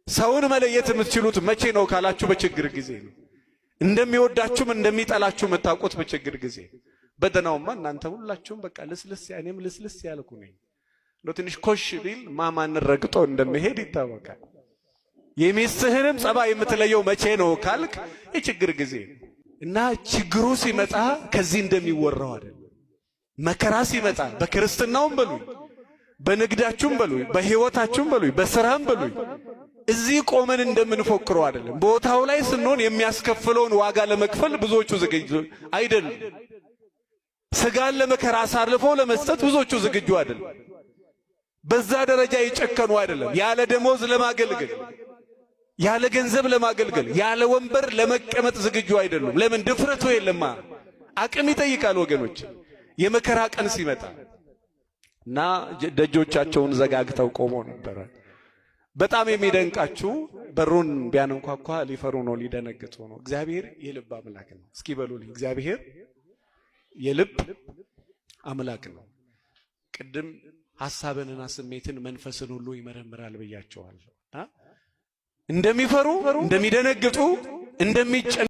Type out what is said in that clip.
ሰውን መለየት የምትችሉት መቼ ነው ካላችሁ በችግር ጊዜ ነው። እንደሚወዳችሁም እንደሚጠላችሁ መታቆት በችግር ጊዜ። በደናውማ እናንተ ሁላችሁም በቃ ልስልስ ያኔም ልስልስ ያልኩ ነኝ ነው። ትንሽ ኮሽ ቢል ማማን ረግጦ እንደሚሄድ ይታወቃል። የሚስትህንም ጸባይ የምትለየው መቼ ነው ካልክ የችግር ጊዜ እና ችግሩ ሲመጣ ከዚህ እንደሚወራው አይደለም። መከራ ሲመጣ በክርስትናውም በሉኝ በንግዳችሁም በሉኝ በህይወታችሁም በሉኝ በስራም በሉኝ እዚህ ቆመን እንደምንፎክረው አይደለም። ቦታው ላይ ስንሆን የሚያስከፍለውን ዋጋ ለመክፈል ብዙዎቹ ዝግጁ አይደሉም። ስጋን ለመከራ አሳልፈው ለመስጠት ብዙዎቹ ዝግጁ አይደሉም። በዛ ደረጃ ይጨከኑ አይደለም። ያለ ደሞዝ ለማገልገል ያለ ገንዘብ ለማገልገል ያለ ወንበር ለመቀመጥ ዝግጁ አይደሉም። ለምን? ድፍረቱ የለማ። አቅም ይጠይቃል ወገኖች የመከራ ቀን ሲመጣ እና ደጆቻቸውን ዘጋግተው ቆመው ነበር። በጣም የሚደንቃችሁ በሩን ቢያንኳኳ ሊፈሩ ነው፣ ሊደነግጡ ነው። እግዚአብሔር የልብ አምላክ ነው። እስኪ በሉልኝ፣ እግዚአብሔር የልብ አምላክ ነው። ቅድም ሐሳብንና ስሜትን መንፈስን ሁሉ ይመረምራል ብያቸዋለሁ። እንደሚፈሩ እንደሚደነግጡ እንደሚጨ